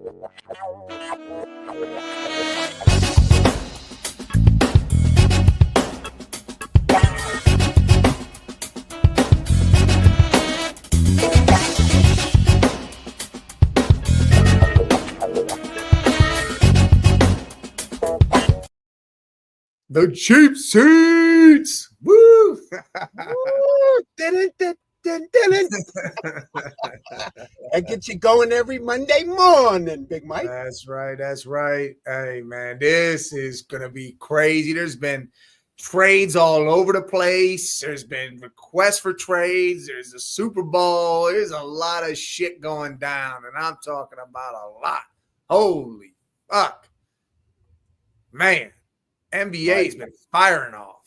The cheap seats. Woo! That gets you going every Monday morning, Big Mike. That's right. That's right. Hey, man, this is going to be crazy. There's been trades all over the place. There's been requests for trades. There's a Super Bowl. There's a lot of shit going down, and I'm talking about a lot. Holy fuck. Man, NBA's been firing off.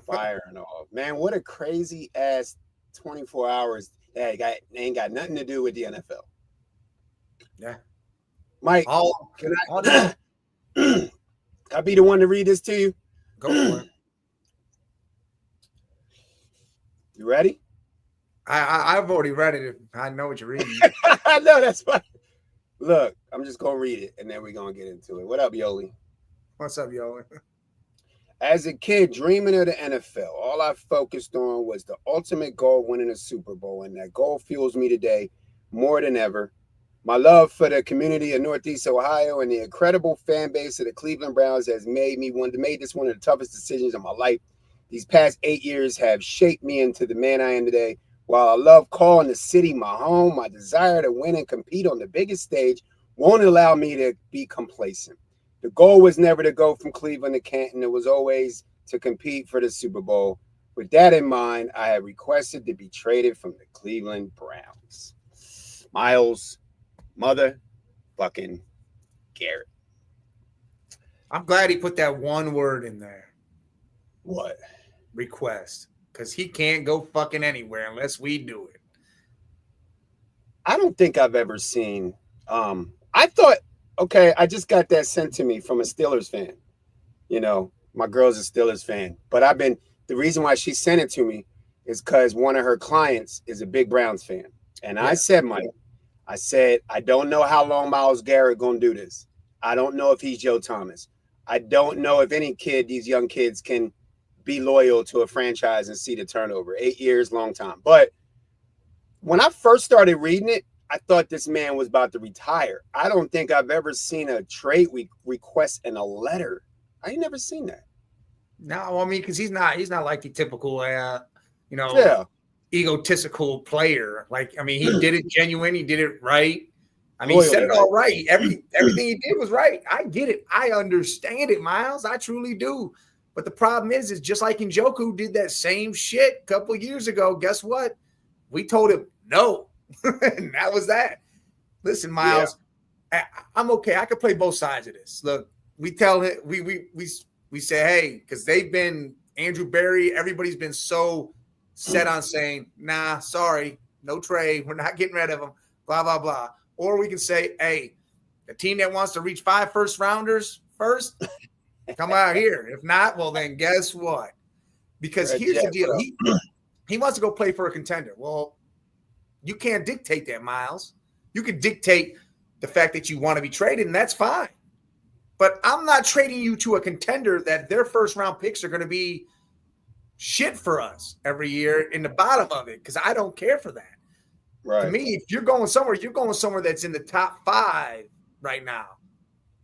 Firing off. Man, what a crazy ass 24 hours. Hey, ain't got nothing to do with the NFL. Yeah. Mike, can I be the one to read this to you? Go for it. You ready? I've already read it. I know what you're reading. I know, that's fine. Look, I'm just going to read it, and then we're going to get into it. What up, Yoli? What's up, Yoli? As a kid dreaming of the NFL, all I focused on was the ultimate goal, winning a Super Bowl, and that goal fuels me today more than ever. My love for the community of Northeast Ohio and the incredible fan base of the Cleveland Browns has made this one of the toughest decisions of my life. These past 8 years have shaped me into the man I am today. While I love calling the city my home, my desire to win and compete on the biggest stage won't allow me to be complacent. The goal was never to go from Cleveland to Canton. It was always to compete for the Super Bowl. With that in mind, I have requested to be traded from the Cleveland Browns. Miles, motherfucking Garrett. I'm glad he put that one word in there. What? Request. Because he can't go fucking anywhere unless we do it. I don't think I've ever seen I thought, okay, I just got that sent to me from a Steelers fan. You know, my girl's a Steelers fan. But the reason why she sent it to me is because one of her clients is a big Browns fan. And yeah. I said, Mike, I don't know how long Myles Garrett going to do this. I don't know if he's Joe Thomas. I don't know if these young kids can be loyal to a franchise and see the turnover. 8 years, long time. But when I first started reading it, I thought this man was about to retire. I don't think I've ever seen a trade request in a letter. I ain't never seen that. No, I mean, because he's not like the typical, egotistical player. Like, I mean, he did it genuine. He did it right. I mean, he said it all right. Everything he did was right. I get it. I understand it, Miles. I truly do. But the problem is just like Njoku did that same shit a couple of years ago. Guess what? We told him no. And that was that. Listen, Miles, I'm okay. I could play both sides of this. Look, we tell him we say, hey, because they've been Andrew Berry, everybody's been so set on saying, nah, sorry, no trade. We're not getting rid of him, blah, blah, blah. Or we can say, hey, the team that wants to reach 5 first-rounders first, come out here. If not, well, then guess what? Because here's the deal. He wants to go play for a contender. Well, you can't dictate that, Miles. You can dictate the fact that you want to be traded, and that's fine. But I'm not trading you to a contender that their first-round picks are going to be shit for us every year in the bottom of it, because I don't care for that. Right. To me, if you're going somewhere that's in the top 5 right now.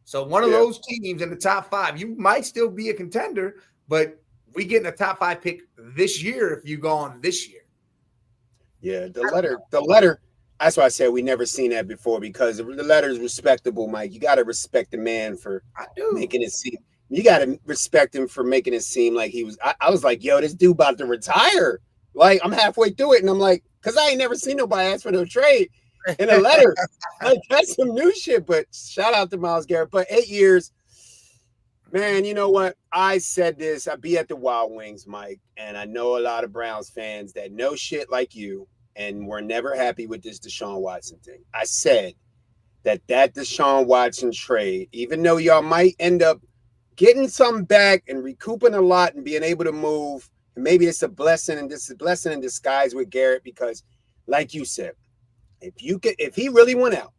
So one of those teams in the top 5, you might still be a contender, but we get in a top 5 pick this year if you go on this year. Yeah, the letter. That's why I said we never seen that before, because the letter is respectable, Mike. You got to respect the man for making it seem. You got to respect him for making it seem like he was. I was like, yo, this dude about to retire. Like, I'm halfway through it, and I'm like, because I ain't never seen nobody ask for no trade in a letter. Like, that's some new shit. But shout out to Myles Garrett. But 8 years, man, you know what? I said this. I be at the Wild Wings, Mike, and I know a lot of Browns fans that know shit like you, and we're never happy with this Deshaun Watson thing. I said that Deshaun Watson trade, even though y'all might end up getting something back and recouping a lot and being able to move, and maybe it's a blessing, and this is a blessing in disguise with Garrett, because like you said, if he really went out,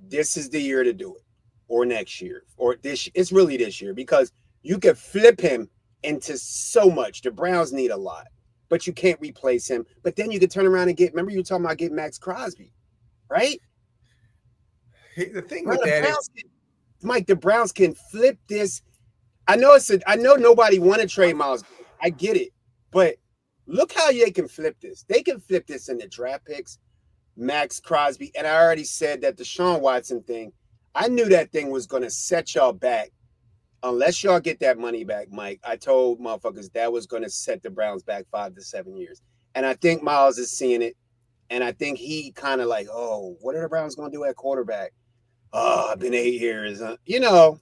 this is the year to do it, or next year, or this. It's really this year because you could flip him into so much. The Browns need a lot, but you can't replace him. But then you could turn around and get. Remember, you were talking about getting Max Crosby, right? The thing with that is, Mike, the Browns can flip this. I know nobody want to trade Miles. I get it, but look how they can flip this. They can flip this in the draft picks, Max Crosby, and I already said that the Deshaun Watson thing. I knew that thing was going to set y'all back. Unless y'all get that money back, Mike, I told motherfuckers that was going to set the Browns back 5 to 7 years. And I think Miles is seeing it. And I think he kind of like, oh, what are the Browns going to do at quarterback? Oh, I've been 8 years. You know.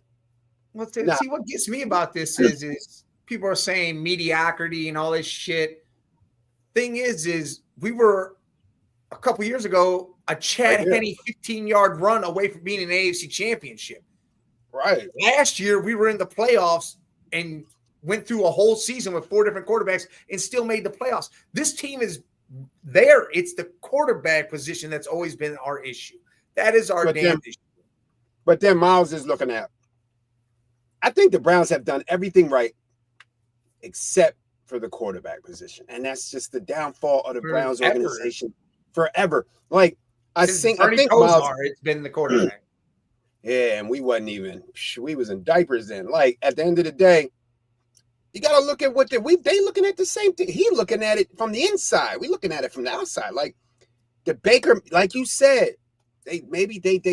Well, see, what gets me about this is people are saying mediocrity and all this shit. Thing is we were a couple years ago a Chad Henne 15-yard run away from being an AFC championship. Right. Last year, we were in the playoffs and went through a whole season with 4 different quarterbacks and still made the playoffs. This team is there. It's the quarterback position that's always been our issue. That is our issue. But then Miles is looking at, I think the Browns have done everything right except for the quarterback position. And that's just the downfall of the Browns organization forever. Like, I think Miles, it's been the quarterback. Yeah, and we was in diapers then. Like, at the end of the day, you got to look at what they looking at the same thing. He looking at it from the inside. We looking at it from the outside. Like, the Baker, like you said, they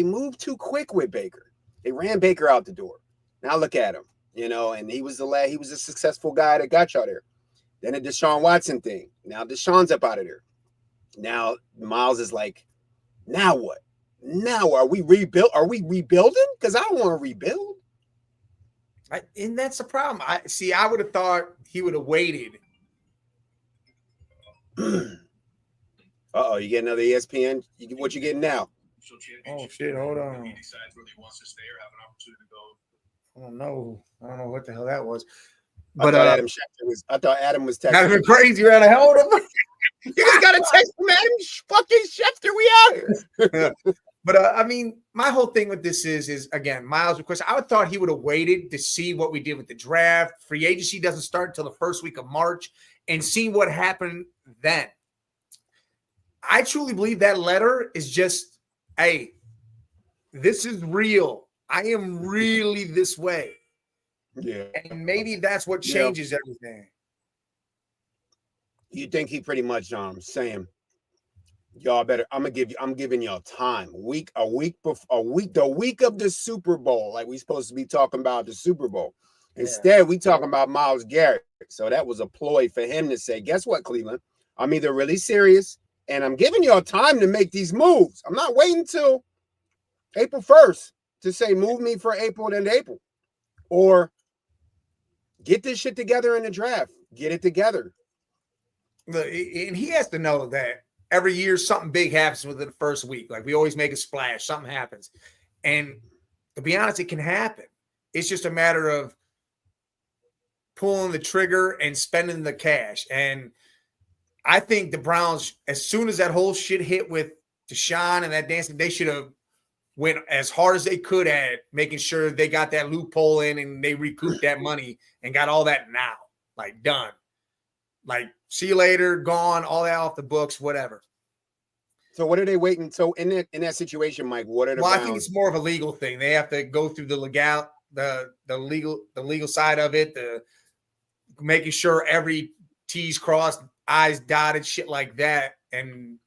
moved too quick with Baker. They ran Baker out the door. Now look at him, and he was a successful guy that got y'all there. Then the Deshaun Watson thing. Now Deshaun's up out of there. Now Miles is like, now what? Now are we rebuild? Are we rebuilding? Because I don't want to rebuild. And that's the problem. I would have thought he would have waited. Uh-oh, you get another ESPN? What you getting now? Oh shit, hold on. He decides whether he wants to stay or have an opportunity to go. I don't know what the hell that was. But I thought Adam was texting. That'd have been crazy, right? Hold on. You just gotta text him, Adam fucking Schefter. We out here. But I mean, my whole thing with this is again, Miles' request. I would thought he would have waited to see what we did with the draft. Free agency doesn't start until the first week of March, and see what happened then. I truly believe that letter is just, hey, this is real. I am really this way. Yeah. And maybe that's what changes everything. You think he pretty much saying, y'all better, I'm giving y'all time. The week of the Super Bowl, like we supposed to be talking about the Super Bowl. Instead, we talking about Myles Garrett. So that was a ploy for him to say, guess what, Cleveland? I'm either really serious and I'm giving y'all time to make these moves. I'm not waiting till April 1st to say move me for April and April. Or get this shit together in the draft. Get it together. And he has to know that every year something big happens within the first week. Like we always make a splash. Something happens. And to be honest, it can happen. It's just a matter of pulling the trigger and spending the cash. And I think the Browns, as soon as that whole shit hit with Deshaun and that dancing, they should have went as hard as they could at making sure they got that loophole in and they recouped that money and got all that now. Like done. Like, see you later, gone, all that off the books, whatever. So what are they waiting? So in that situation, Mike, what are the Browns? I think it's more of a legal thing. They have to go through the legal side of it, the making sure every T's crossed, I's dotted, shit like that, and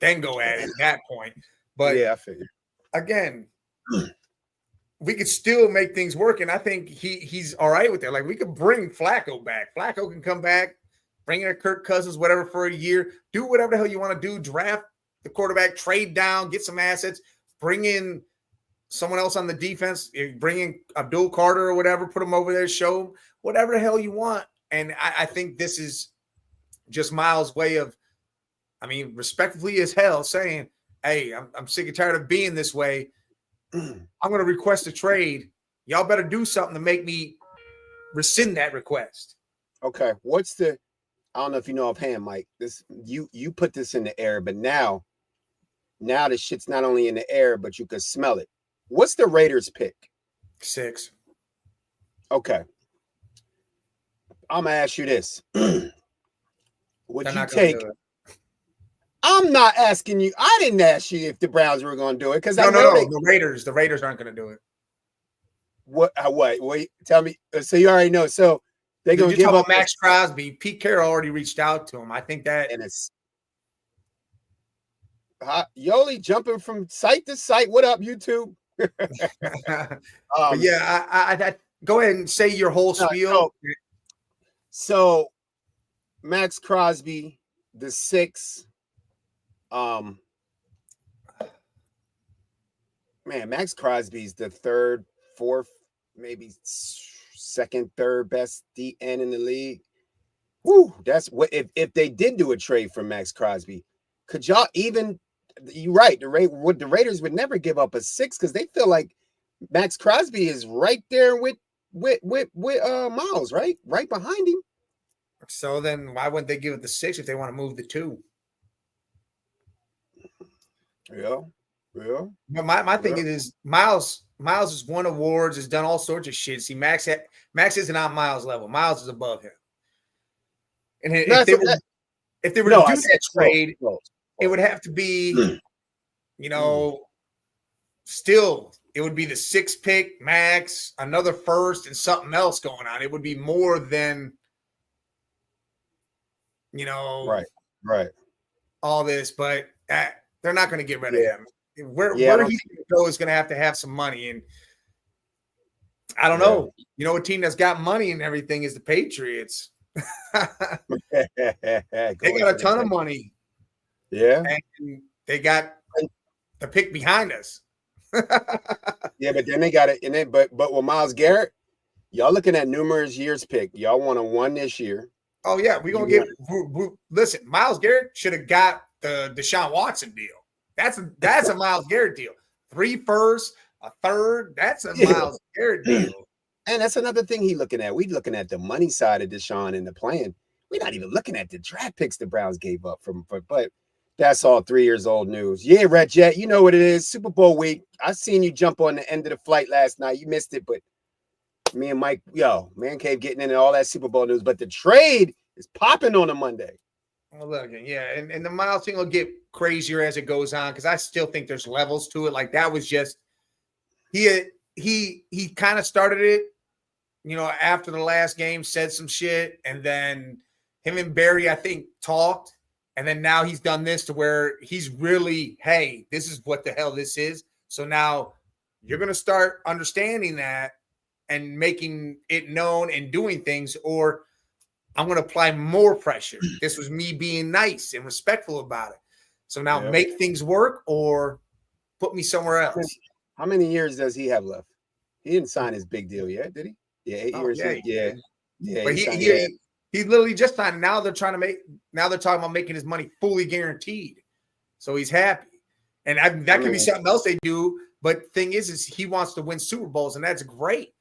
then go at it at that point. But yeah, I figured. Again, we could still make things work, and I think he's all right with that. Like we could bring Flacco back. Flacco can come back, bring in Kirk Cousins, whatever, for a year. Do whatever the hell you want to do. Draft the quarterback, trade down, get some assets, bring in someone else on the defense, bring in Abdul Carter or whatever, put him over there, show him whatever the hell you want. And I think this is just Miles' way of, I mean, respectfully as hell, saying, hey, I'm sick and tired of being this way. I'm going to request a trade. Y'all better do something to make me rescind that request. Okay. I don't know if you know offhand, Mike, this, you put this in the air, but now Now the shit's not only in the air, but you can smell it. What's the Raiders pick? 6. Okay. I'm gonna ask you this. Would They're you not gonna take? do it. I'm not asking you. I didn't ask you if the Browns were going to do it because I know No. The Raiders aren't going to do it. What? Wait. Tell me. So you already know. So they're going to give up Max Crosby. Pete Carroll already reached out to him. I think that. And it's Yoli jumping from site to site. What up, YouTube? But yeah, I go ahead and say your whole spiel. So Max Crosby, the 6. Man, Max Crosby's the 3rd, 4th, maybe 2nd, 3rd best DN in the league. Woo, that's what if they did do a trade for Max Crosby, could y'all even? You're right. The Raiders would never give up a 6 because they feel like Max Crosby is right there with Miles, right behind him. So then, why wouldn't they give it the 6 if they want to move the 2? Yeah. But my thing is Miles has won awards, has done all sorts of shit. See, Max isn't on Miles' level. Miles is above him. And if they were to do that trade, it would have to be, still it would be the 6th pick, Max, another 1st, and something else going on. It would be more than, right. all this, but they're not going to get rid of him. Where he's going to go is going to have some money, and I don't know. You know, a team that's got money and everything is the Patriots. They got a ton of money. Yeah, and they got the pick behind us. Yeah, but then they got it, and then but with Myles Garrett, y'all looking at numerous years pick. Y'all want to 1 this year. Oh yeah, we're gonna get. Listen, Myles Garrett should have got the Deshaun Watson deal. That's a Myles Garrett deal. 3 firsts, a 3rd. That's a Myles Garrett deal. And that's another thing he looking at. We looking at the money side of Deshaun and the plan. We're not even looking at the draft picks the Browns gave up but that's all 3 years old news. Yeah, Red Jet, you know what it is. Super Bowl week. I seen you jump on the end of the flight last night. You missed it, but me and Mike, Man Cave getting into all that Super Bowl news. But the trade is popping on a Monday. Well, look, yeah, and the Miles thing will get crazier as it goes on because I still think there's levels to it. Like that was just he kind of started it, after the last game, said some shit, and then him and Barry, I think, talked, and then now he's done this to where he's really, hey, this is what the hell this is. So now you're gonna start understanding that and making it known and doing things, or I'm going to apply more pressure. This was me being nice and respectful about it. So now make things work or put me somewhere else. How many years does he have left? He didn't sign his big deal yet, did he? Yeah, 8 years. Yeah. But he literally just signed. Now they're talking about making his money fully guaranteed. So he's happy. And that could be something else they do. But thing is he wants to win Super Bowls, and that's great.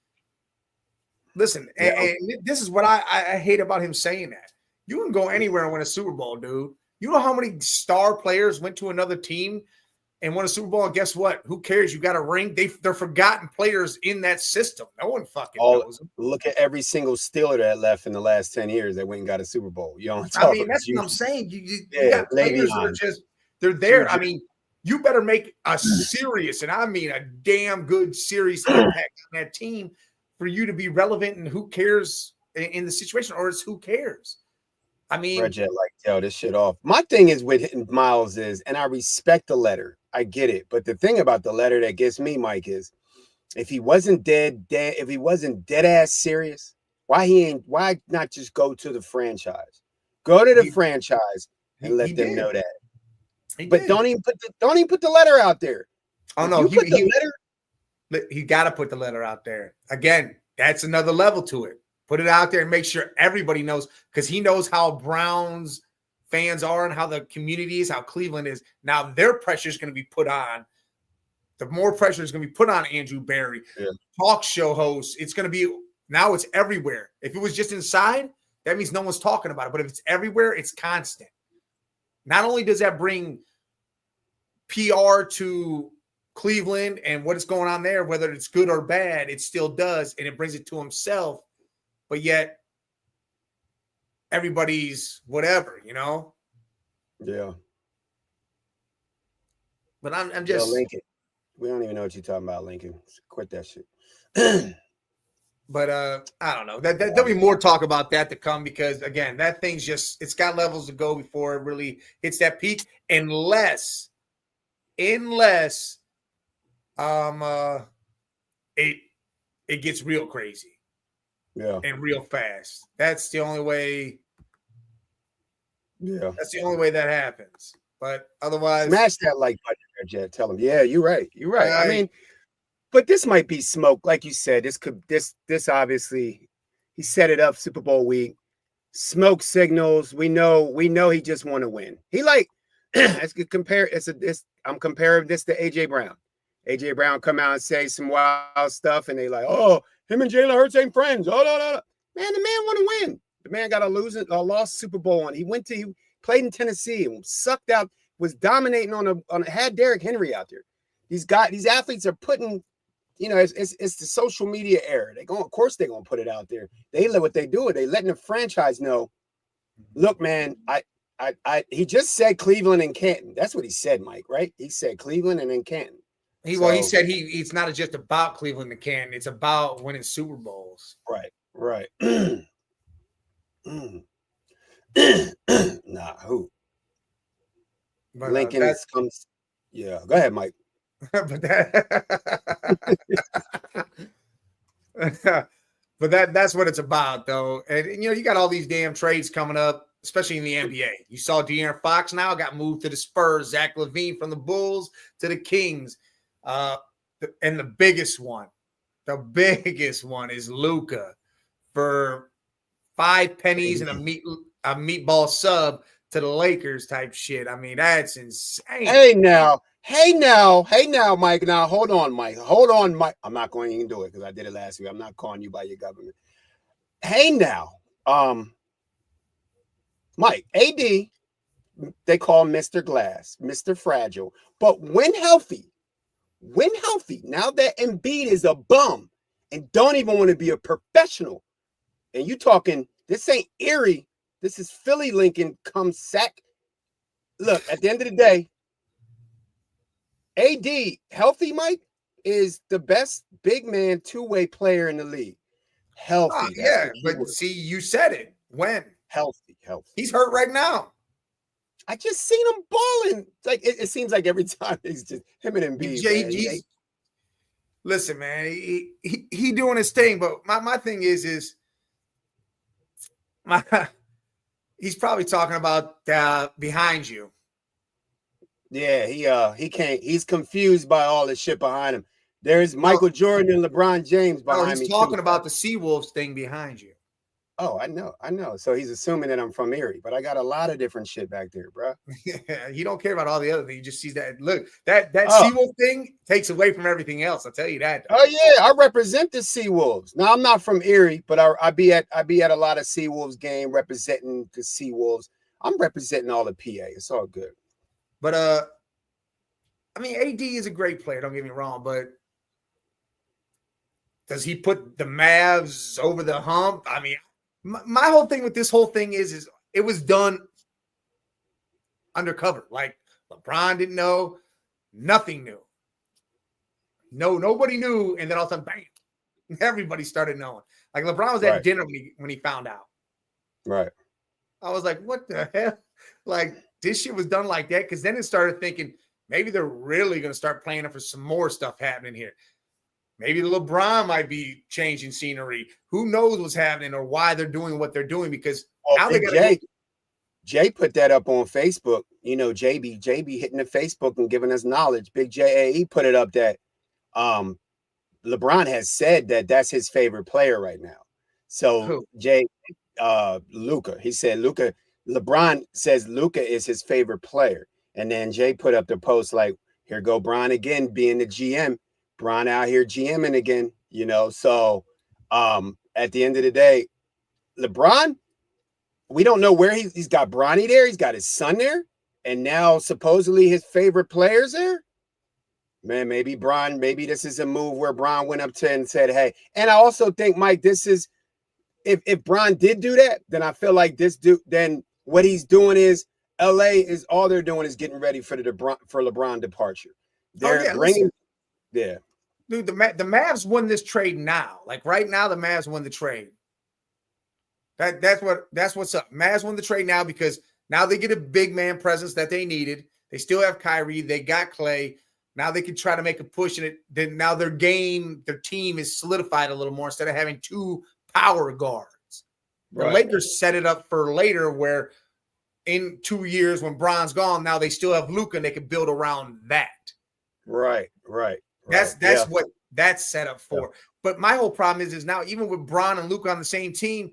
Listen, and this is what I hate about him saying that. You can go anywhere and win a Super Bowl, dude. You know how many star players went to another team and won a Super Bowl? And guess what? Who cares? You got a ring. They're forgotten players in that system. No one fucking knows them. Look at every single Steeler that left in the last 10 years that went and got a Super Bowl. That's what I'm saying. You got players that are just they're there. I mean, you better make a serious, and I mean a damn good serious impact on that team for you to be relevant, and who cares in the situation, or it's who cares. I mean, this shit off. My thing is with Miles is, and I respect the letter. I get it. But the thing about the letter that gets me, Mike, is if he wasn't dead ass serious, why not just go to the franchise? Go to the franchise and let them know that. Don't even put the letter out there. Oh no, he got to put the letter out there. Again, that's another level to it. Put it out there and make sure everybody knows, because he knows how Browns fans are and how the community is, how Cleveland is. Now their pressure is going to be put on. The more pressure is going to be put on Andrew Barry, talk show hosts. It's going to be, now it's everywhere. If it was just inside, that means no one's talking about it. But if it's everywhere, it's constant. Not only does that bring PR to Cleveland and what is going on there, whether it's good or bad, it still does, and it brings it to himself. But yet, everybody's whatever, Yeah. But I'm just Lincoln. We don't even know what you're talking about, Lincoln. Quit that shit. But I don't know. There'll be more talk about that to come because again, that thing's it's got levels to go before it really hits that peak, unless it gets real crazy. Yeah. And real fast. That's the only way. Yeah. That's the only way that happens. But otherwise, smash that like button, Jet. Tell him, yeah, you're right. You're right. I mean, but this might be smoke, like you said. This obviously he set it up Super Bowl week. Smoke signals. We know he just want to win. He like let's compare. I'm comparing this to AJ Brown. AJ Brown come out and say some wild stuff, and they like, oh, him and Jalen Hurts ain't friends. Oh no. Man, the man want to win. The man got a lost Super Bowl, and he played in Tennessee and sucked out, was dominating had Derrick Henry out there. These athletes are putting, it's the social media era. Of course they're gonna put it out there. They let what they do. They letting the franchise know, look, man, he just said Cleveland and Canton. That's what he said, Mike, right? He said Cleveland and then Canton. He said it's not just about Cleveland and Canton. It's about winning Super Bowls. Right. Nah, who? But, Lincoln comes. Yeah, go ahead, Mike. But that's what it's about, though. And you got all these damn trades coming up, especially in the NBA. You saw De'Aaron Fox now got moved to the Spurs. Zach LaVine from the Bulls to the Kings. And the biggest one is Luka for 5 pennies and a meatball sub to the Lakers type shit. I mean, that's insane. Hey now, Mike. Now, hold on, Mike. I'm not going to even do it because I did it last week. I'm not calling you by your government. Hey now, Mike, AD, they call Mr. Glass, Mr. Fragile. But when healthy, now that Embiid is a bum and don't even want to be a professional, and you talking, this ain't Erie, this is Philly, Lincoln, come sack. Look, at the end of the day, AD, healthy, Mike, is the best big man two-way player in the league. Healthy. Yeah, but see, you said it. When? Healthy. He's hurt right now. I just seen him balling. Like it seems like every time he's just him and Embiid. Listen, man, he doing his thing, but my thing is he's probably talking about behind you. Yeah, he can't. He's confused by all the shit behind him. There's Michael Jordan and LeBron James behind me. He's talking about the Seawolves thing behind you. Oh, I know. So he's assuming that I'm from Erie, but I got a lot of different shit back there, bro. Yeah, he don't care about all the other things. He just sees that. Look, that Seawolf thing takes away from everything else. I'll tell you that. Oh yeah, I represent the Seawolves. Now I'm not from Erie, but I be at a lot of Seawolves game representing the Seawolves. I'm representing all the PA. It's all good. But I mean, AD is a great player. Don't get me wrong, but does he put the Mavs over the hump? I mean, my whole thing with this whole thing is it was done undercover. Like LeBron didn't know, nothing new. Nobody knew, and then all of a sudden, bam, everybody started knowing. Like LeBron was at dinner when he found out. Right. I was like, what the hell? Like this shit was done like that, because then it started thinking maybe they're really going to start playing for some more stuff happening here. Maybe LeBron might be changing scenery. Who knows what's happening or why they're doing what they're doing? Because now they got Jay put that up on Facebook. You know, JB hitting the Facebook and giving us knowledge. Big JAE put it up that LeBron has said that that's his favorite player right now. So Luka, he said LeBron says Luka is his favorite player. And then Jay put up the post like, here go Bron again being the GM. Bron out here GMing again, you know. So at the end of the day, LeBron, we don't know where he's got Bronny there. He's got his son there. and now supposedly his favorite players there. Man, maybe this is a move where Bron went up to and said, hey. And I also think, Mike, this is if Bron did do that, then I feel like then what he's doing is LA is all they're doing is getting ready for LeBron departure. They're bringing, dude, the Mavs won this trade now. Like right now, the Mavs won the trade. That's what's up. Mavs won the trade now because now they get a big man presence that they needed. They still have Kyrie. They got Clay. Now they can try to make a push in it. Then now their team is solidified a little more instead of having two power guards. The Lakers set it up for later where in 2 years when Bron's gone, now they still have Luka and they can build around that. Right. That's what that's set up for. Yeah. But my whole problem is now even with Bron and Luka on the same team,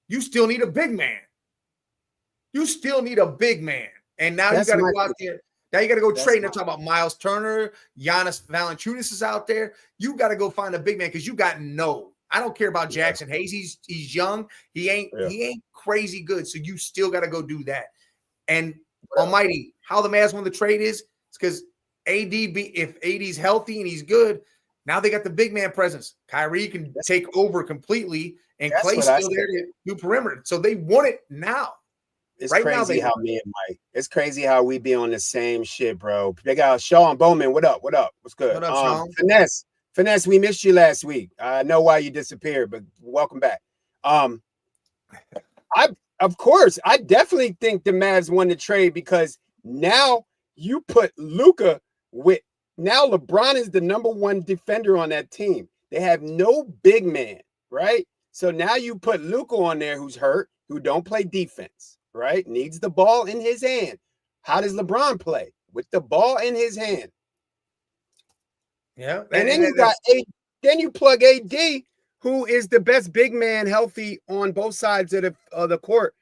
you still need a big man. And now you got to go out there. Now you got to go trade. They're talking about Miles Turner, Giannis Valanciunas is out there. You got to go find a big man because you got I don't care about Jackson Hayes. He's young. He ain't crazy good. So you still got to go do that. And Almighty, how the Mavs won the trade is it's because if AD's healthy and he's good, now they got the big man presence. Kyrie can take over completely, and Clay's still there to do perimeter. So they want it now. It's right crazy how me and Mike. It's crazy how we be on the same shit, bro. They got Sean Bowman. What up? What's good? What up, Sean? Finesse, we missed you last week. I know why you disappeared, but welcome back. I definitely think the Mavs won the trade because now you put Luka with now LeBron is the number one defender on that team. They have no big man, right? So now you put Luka on there who's hurt, who don't play defense, right? Needs the ball in his hand. How does LeBron play? With the ball in his hand. Yeah. And then you plug AD, who is the best big man healthy on both sides of the court.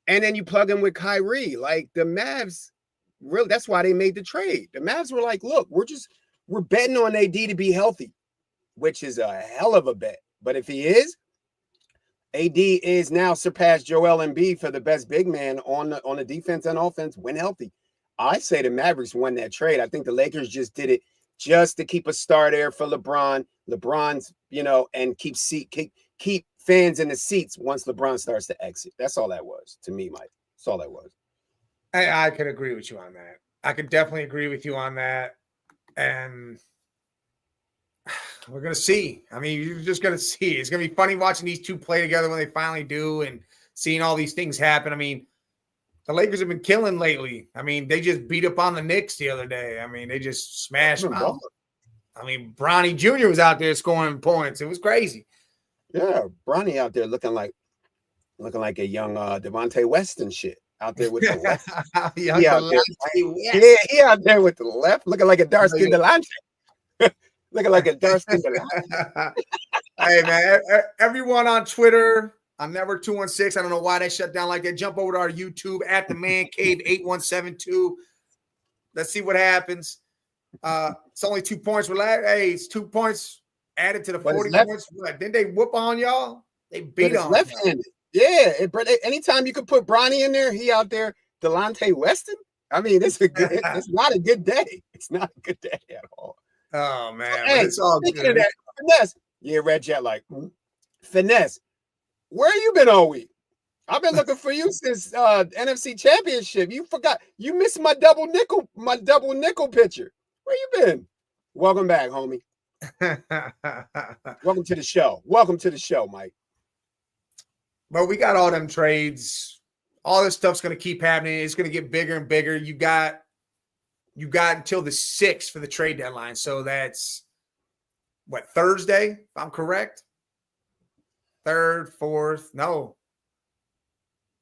And then you plug him with Kyrie. Like the Mavs, really, that's why they made the trade. The Mavs were like, look, we're betting on AD to be healthy, which is a hell of a bet. But if he is, AD is now surpassed Joel Embiid for the best big man on the defense and offense when healthy. I say the Mavericks won that trade. I think the Lakers just did it just to keep a star there for LeBron. LeBron's, and keep fans in the seats once LeBron starts to exit. That's all that was to me, Mike. That's all that was. I could agree with you on that. I could definitely agree with you on that. And we're going to see. I mean, you're just going to see. It's going to be funny watching these two play together when they finally do and seeing all these things happen. I mean, the Lakers have been killing lately. I mean, they just beat up on the Knicks the other day. I mean, they just smashed them out. I mean, Bronny Jr. was out there scoring points. It was crazy. Yeah, Bronny out there looking like a young Devontae West and shit. Out there with the left. He out there with the left, looking like a dark-skinned Delonte. Looking like a dark-skinned Delonte. Hey, man, everyone on Twitter, I'm Never216. I don't know why they shut down like that. Jump over to our YouTube at the Man Cave 8172. Let's see what happens. It's only 2 points. Hey, it's 2 points added to the 40 points. Didn't they whoop on y'all? They beat on left-handed. Yeah, anytime you could put Bronny in there, he out there, Delonte Weston. I mean, it's not a good day. It's not a good day at all. Oh man, hey, it's all good. Of that, Finesse, Red Jet, Finesse. Where you been all week? I've been looking for you since NFC Championship. You forgot. You missed my double nickel picture. Where you been? Welcome back, homie. Welcome to the show, Mike. But we got all them trades. All this stuff's going to keep happening. It's going to get bigger and bigger. You got until the 6th for the trade deadline. So that's Thursday, if I'm correct? 3rd, 4th, no.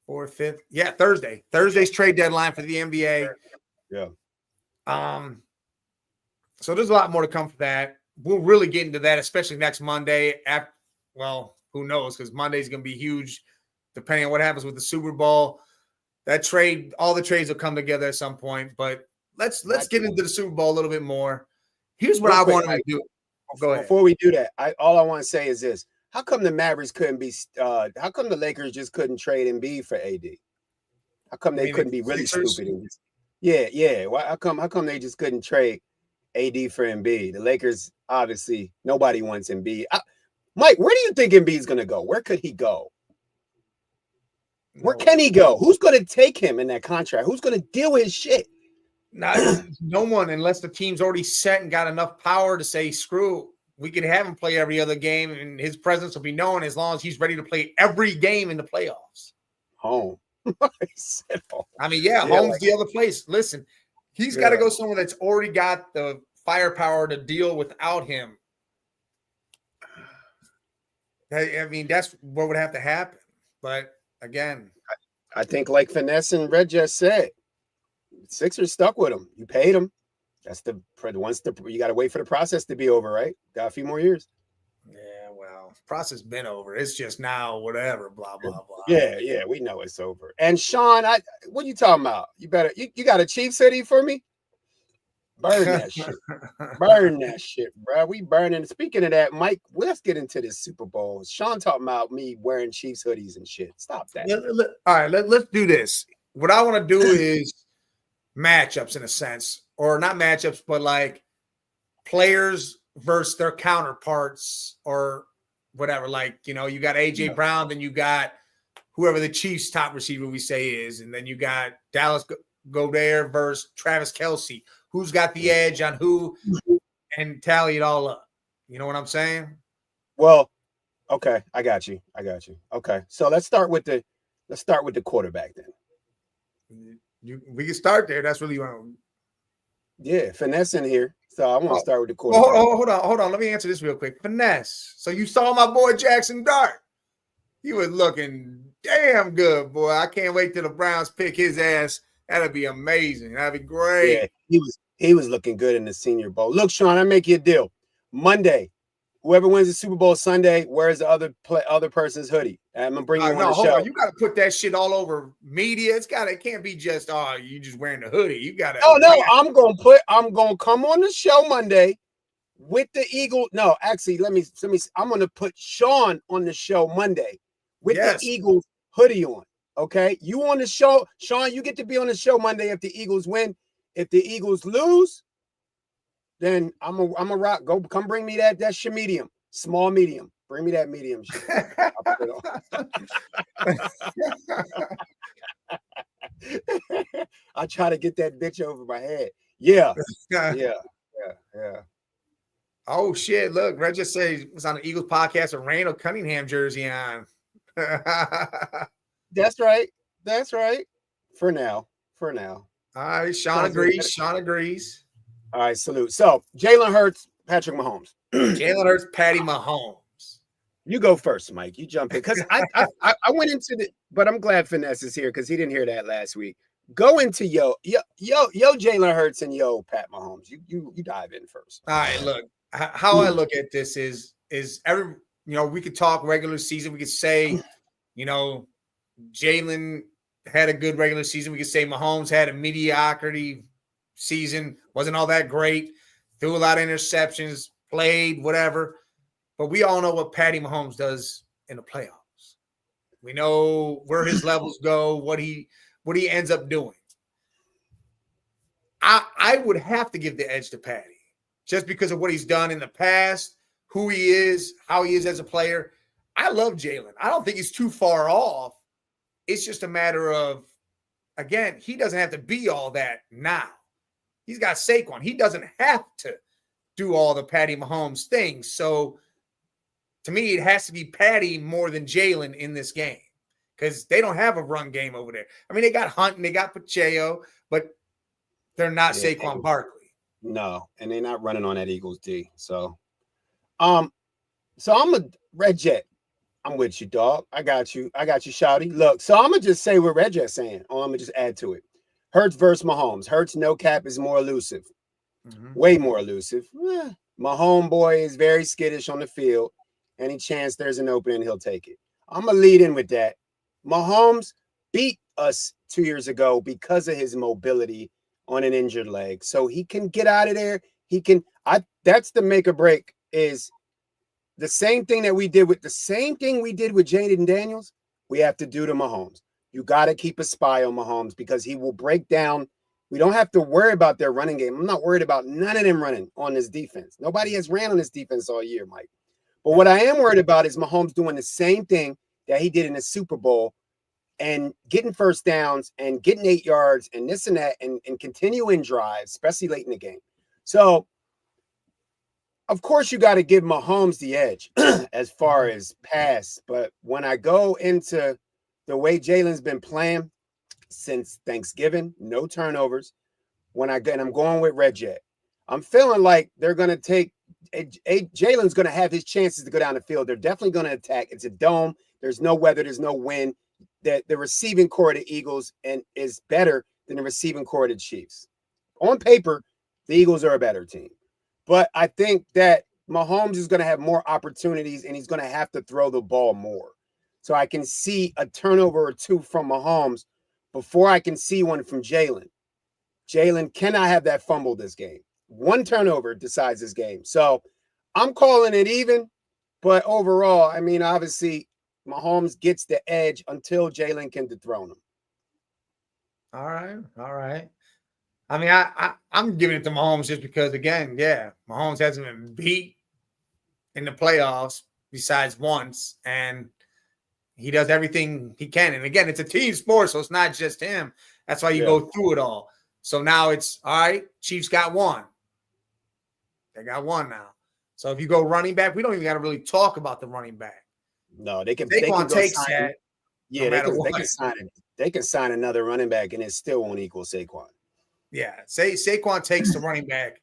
4th, 5th. Yeah, Thursday. Thursday's trade deadline for the NBA. Yeah. So there's a lot more to come for that. We'll really get into that, especially next Monday. Who knows? Because Monday's going to be huge, depending on what happens with the Super Bowl. That trade, all the trades will come together at some point. But let's get into the Super Bowl a little bit more. Here's what I want to do. Go ahead. Before we do that, all I want to say is this: how come the Mavericks couldn't be? How come the Lakers just couldn't trade Embiid for AD? How come they couldn't be really stupid? Yeah. Why? How come they just couldn't trade AD for Embiid? The Lakers, obviously, nobody wants Embiid. Mike, where do you think Embiid's going to go? Where could he go? Where can he go? Who's going to take him in that contract? Who's going to deal with his shit? No one, unless the team's already set and got enough power to say, screw, we could have him play every other game, and his presence will be known as long as he's ready to play every game in the playoffs. Home. I mean, home's the other place. Listen, he's got to go somewhere that's already got the firepower to deal without him. I mean, that's what would have to happen. But again, I think like Finesse and Red just said, Sixers stuck with him. You paid him. That's you got to wait for the process to be over, right? Got a few more years. Yeah, well, process been over. It's just now, whatever, blah, blah, blah. Yeah, we know it's over. And Sean, what are you talking about? You got a Chiefs hoodie for me? Burn that shit. Burn that shit, bro. We burning. Speaking of that, Mike, let's get into this Super Bowl. Sean talking about me wearing Chiefs hoodies and shit. Stop that. All right, let's do this. What I want to do is matchups in a sense, or not matchups, but like players versus their counterparts or whatever. Like, you got AJ Brown, then you got whoever the Chiefs' top receiver we say is, and then you got Dallas Goedert versus Travis Kelce. Who's got the edge on who, and tally it all up. You know what I'm saying? Well, okay, I got you. Okay, so let's start with the quarterback then. We can start there. That's really what Finesse in here. So I want to start with the quarterback. Hold on. Let me answer this real quick. Finesse. So you saw my boy Jackson Dart. He was looking damn good, boy. I can't wait till the Browns pick his ass. That'd be amazing. That'd be great. Yeah, he was looking good in the Senior Bowl. Look, Sean, I make you a deal. Monday, whoever wins the Super Bowl Sunday, wears the other person's hoodie. I'm gonna bring you on the show. On. You gotta put that shit all over media. It can't be just you just wearing the hoodie. You gotta. No. I'm gonna come on the show Monday with the Eagle. No, actually, let me. I'm gonna put Sean on the show Monday with the Eagles hoodie on. Okay, you on the show, Sean. You get to be on the show Monday if the Eagles win. If the Eagles lose, then I'm a rock. Come bring me that medium, small medium. Bring me that medium. I'll put it on. I try to get that bitch over my head. Yeah. Oh shit! Look, Red just said he was on the Eagles podcast with Randall Cunningham jersey on. That's right. For now. All right, Sean agrees. All right, salute. So Jalen Hurts, Patrick Mahomes. Jalen Hurts, Patty Mahomes. You go first, Mike. You jump in because I went into but I'm glad Finesse is here because he didn't hear that last week. Go into yo Jalen Hurts and yo Pat Mahomes. You dive in first. All right, look. How I look at this is every we could talk regular season. We could say Jalen had a good regular season. We could say Mahomes had a mediocrity season. Wasn't all that great. Threw a lot of interceptions, played, whatever. But we all know what Patty Mahomes does in the playoffs. We know where his levels go, what he ends up doing. I would have to give the edge to Patty just because of what he's done in the past, who he is, how he is as a player. I love Jalen. I don't think he's too far off. It's just a matter of, again, he doesn't have to be all that now. He's got Saquon. He doesn't have to do all the Patty Mahomes things. So, to me, it has to be Patty more than Jalen in this game because they don't have a run game over there. I mean, they got Hunt and they got Pacheco, but they're not Saquon Barkley. No, and they're not running on that Eagles D. So I'm a Red Jet. I'm with you, dog. I got you, Shouty. Look, so I'm gonna just say what Red Jet's saying. I'm gonna just add to it. Hurts versus Mahomes. Hurts no cap is more elusive, way more elusive. Mahomes boy is very skittish on the field. Any chance there's an opening, he'll take it. I'm gonna lead in with that. Mahomes beat us 2 years ago because of his mobility on an injured leg, so he can get out of there. He can. That's the make or break. Is the same thing we did with Jaden Daniels, we have to do to Mahomes. You got to keep a spy on Mahomes because he will break down. We don't have to worry about their running game. I'm not worried about none of them running on this defense. Nobody has ran on this defense all year, Mike. But what I am worried about is Mahomes doing the same thing that he did in the Super Bowl and getting first downs and getting 8 yards and this and that and continuing drives, especially late in the game. So, of course, you got to give Mahomes the edge as far as pass. But when I go into the way Jalen's been playing since Thanksgiving, no turnovers. I'm going with Red Jet. I'm feeling like they're going to take Jalen's going to have his chances to go down the field. They're definitely going to attack. It's a dome. There's no weather. There's no wind. That the receiving core of the Eagles is better than the receiving core of the Chiefs. On paper, the Eagles are a better team. But I think that Mahomes is going to have more opportunities and he's going to have to throw the ball more. So I can see a turnover or two from Mahomes before I can see one from Jalen. Jalen cannot have that fumble this game. One turnover decides this game. So I'm calling it even. But overall, I mean, obviously, Mahomes gets the edge until Jalen can dethrone him. All right. I mean, I'm giving it to Mahomes just because, again, Mahomes hasn't been beat in the playoffs besides once, and he does everything he can. And again, it's a team sport, so it's not just him. That's why you go through it all. So now it's, all right, Chiefs got one. They got one now. So if you go running back, we don't even got to really talk about the running back. No, they can. Saquon takes that. Yeah, they can sign another running back, and it still won't equal Saquon. Yeah, Saquon takes the running back.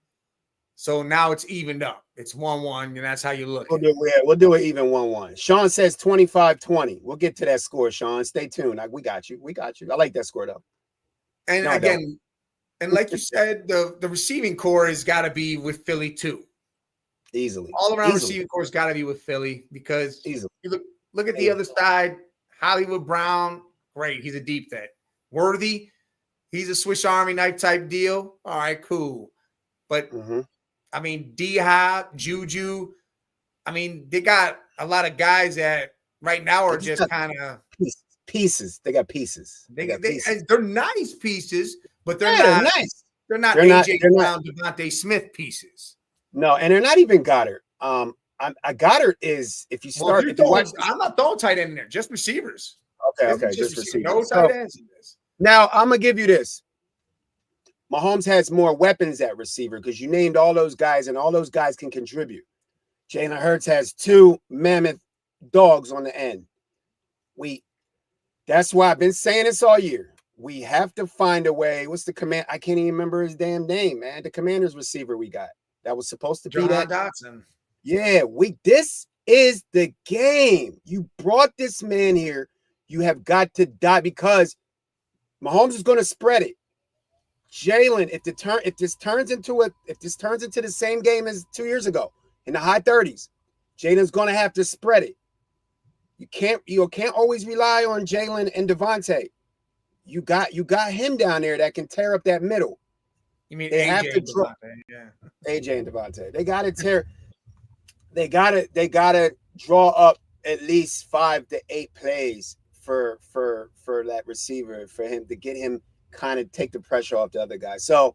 So now it's evened up. It's 1-1, and that's how you look. We'll do it even 1-1. Sean says 25-20. We'll get to that score, Sean. Stay tuned. We got you. I like that score, though. And again, and like you said, the receiving core has got to be with Philly, too. Easily. All around receiving core has got to be with Philly because you look at the other side. Hollywood Brown, great. He's a deep threat. Worthy, he's a Swiss Army knife type deal. All right, cool. But, I mean, D-Hop, Juju, I mean, they got a lot of guys that right now are just kind of pieces. They got pieces. They're nice pieces, but they're not nice. They're not AJ Brown, Devontae Smith pieces. No, and they're not even Goddard. Goddard is, if you start, I'm not throwing tight end in there, just receivers. Okay, just receivers. No tight ends in this. Now I'm gonna give you this. Mahomes has more weapons at receiver because you named all those guys, and all those guys can contribute. Jalen Hurts has 2 mammoth dogs on the end. That's why I've been saying this all year. We have to find a way. What's the command? I can't even remember his damn name, man. The Commanders receiver we got that was supposed to be that Dotson. Yeah, this is the game. You brought this man here. You have got to die because Mahomes is going to spread it. Jalen, if this turns into the same game as 2 years ago in the high 30s, Jalen's going to have to spread it. You can't always rely on Jalen and Devontae. You got him down there that can tear up that middle. You mean they AJ have to draw AJ and Devontae. They got to tear. They gotta draw up at least 5 to 8 plays for that receiver for him to get him kind of take the pressure off the other guy. So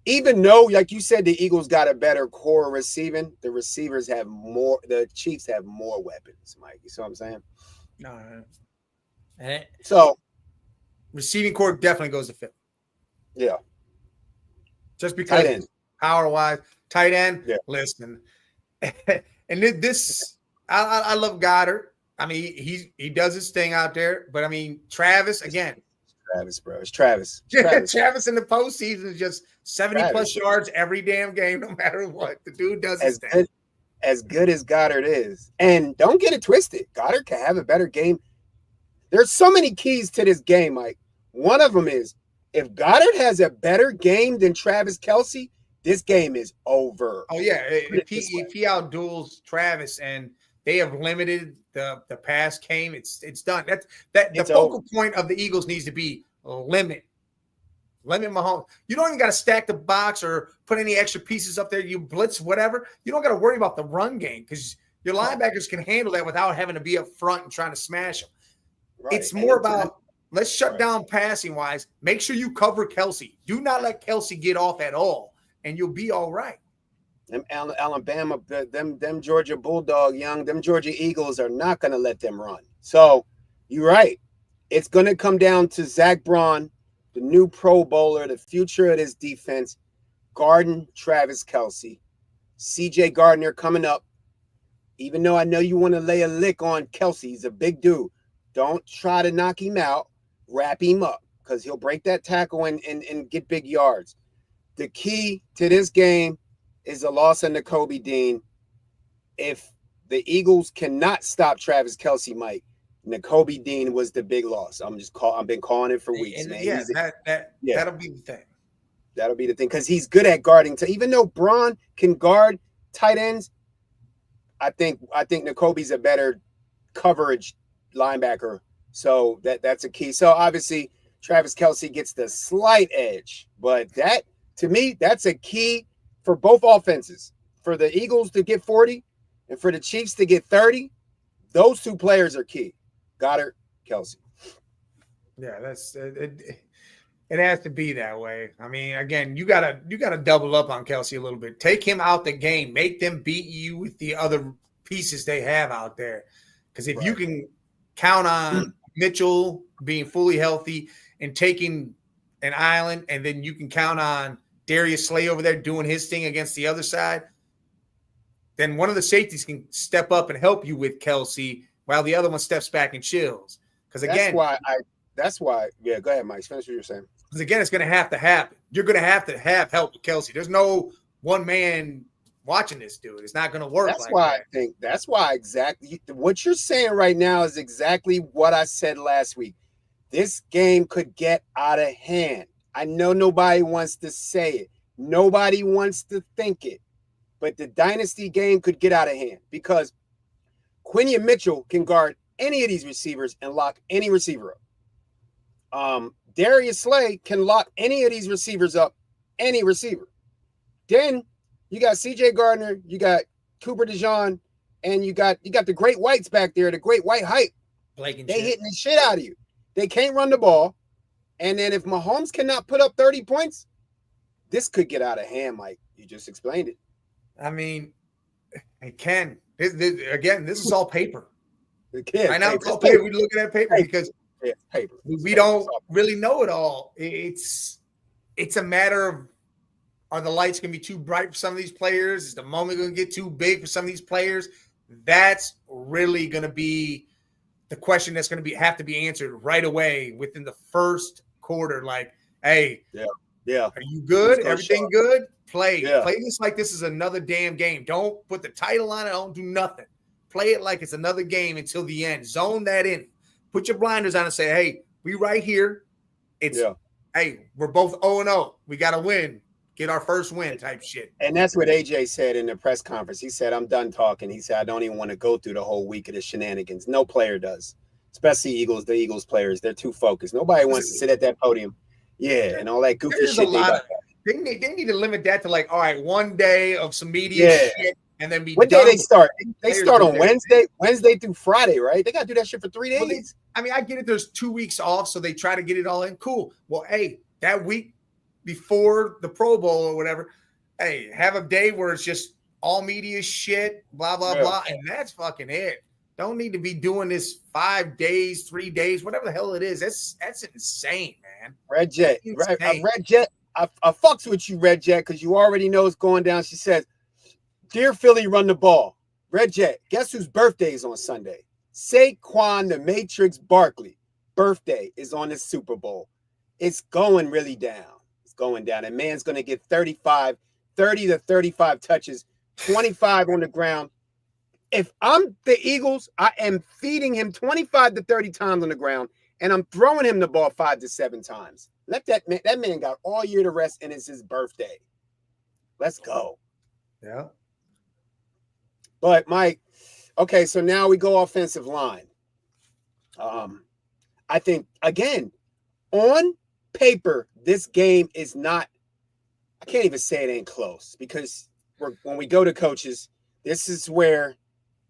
even though, like you said, the Eagles got a better core receiving, the receivers have more. The Chiefs have more weapons, Mike. You see what I'm saying? No. So receiving core definitely goes to Philly. Yeah. Just because power-wise, tight end. Yeah. Listen. And this, I love Goddard. I mean, he does his thing out there. But I mean, Travis again. Travis, bro. It's Travis. Travis in the postseason is just 70+ yards every damn game, no matter what. The dude does his thing. As good as Goddard is, and don't get it twisted, Goddard can have a better game. There's so many keys to this game, Mike. One of them is if Goddard has a better game than Travis Kelce, this game is over. Oh, yeah. If he outduels Travis and they have limited the pass game, it's done. The focal point of the Eagles needs to be limit Mahomes. You don't even got to stack the box or put any extra pieces up there. You blitz, whatever. You don't got to worry about the run game because your linebackers can handle that without having to be up front and trying to smash them. Right. It's more about Let's shut down passing wise. Make sure you cover Kelsey. Do not let Kelsey get off at all, and you'll be all right. Them Alabama, them Georgia Bulldog them Georgia Eagles are not going to let them run. So you're right. It's going to come down to Zach Braun, the new Pro Bowler, the future of this defense, guarding Travis Kelsey. CJ Gardner coming up. Even though I know you want to lay a lick on Kelsey, he's a big dude. Don't try to knock him out. Wrap him up because he'll break that tackle and get big yards. The key to this game is the loss of Nakobe Dean. If the Eagles cannot stop Travis Kelsey, Mike, Nakobe Dean was the big loss. I've been calling it for weeks, man. That'll be the thing. That'll be the thing because he's good at guarding. Even though Braun can guard tight ends, I think Nakobe's a better coverage linebacker. So that's a key. So obviously Travis Kelsey gets the slight edge, but that to me, that's a key for both offenses. For the Eagles to get 40 and for the Chiefs to get 30, those two players are key. Goddard, Kelsey. Yeah, that's it. It has to be that way. I mean, again, you gotta double up on Kelsey a little bit. Take him out the game. Make them beat you with the other pieces they have out there. Because if you can count on Mitchell being fully healthy and taking an island, and then you can count on Darius Slay over there doing his thing against the other side, then one of the safeties can step up and help you with Kelsey while the other one steps back and chills. Because again, that's why. Yeah, go ahead, Mike. Finish what you're saying. Because again, it's going to have to happen. You're going to have help with Kelsey. There's no one man watching this dude. It's not going to work. That's why exactly what you're saying right now is exactly what I said last week. This game could get out of hand. I know nobody wants to say it. Nobody wants to think it. But the dynasty game could get out of hand because Quinion Mitchell can guard any of these receivers and lock any receiver up. Darius Slay can lock any of these receivers up, any receiver. Then you got CJ Gardner, you got Cooper DeJean, and you got the great whites back there, the great white hype. They hitting the shit out of you. They can't run the ball. And then if Mahomes cannot put up 30 points, this could get out of hand, Mike. You just explained it. I mean, it can. This is all paper. Right now, it's all paper. We're looking at paper because paper. We don't really know it all. It's a matter of, are the lights going to be too bright for some of these players? Is the moment going to get too big for some of these players? That's really going to be the question that's going to have to be answered right away within the first quarter. Like, hey, are you good? Everything good? Play this like this is another damn game. Don't put the title on it. Don't do nothing. Play it like it's another game until the end. Zone that in. Put your blinders on and say, hey, we right here. Hey, we're both 0-0. We got to win. Get our first win type shit. And that's what AJ said in the press conference. He said, I'm done talking. He said, I don't even want to go through the whole week of the shenanigans. No player does, especially the Eagles players. They're too focused. Nobody wants to sit at that podium. Yeah, and all that goofy shit. They need to limit that to like, all right, one day of some media shit and then be What done. Day they start? They start on Wednesday through Friday, right? They got to do that shit for 3 days. Well, I get it. There's 2 weeks off, so they try to get it all in. Cool. Well, hey, that week before the Pro Bowl or whatever, hey, have a day where it's just all media shit, blah, blah, blah, and that's fucking it. Don't need to be doing this 5 days, 3 days, whatever the hell it is. That's insane, man. Red Jet, right? Red Jet. I fucks with you, Red Jet, because you already know it's going down. She says, "Dear Philly, run the ball." Red Jet, guess whose birthday is on Sunday? Saquon the Matrix Barkley birthday is on the Super Bowl. It's going really down. It's going down. And man's going to get 30 to 35 touches, 25 on the ground. If I'm the Eagles, I am feeding him 25 to 30 times on the ground, and I'm throwing him the ball 5 to 7 times. Let that man got all year to rest, and it's his birthday. Let's go. Yeah. But Mike, okay, so now we go offensive line. I think again, on paper, this game is not. I can't even say it ain't close because when we go to coaches, this is where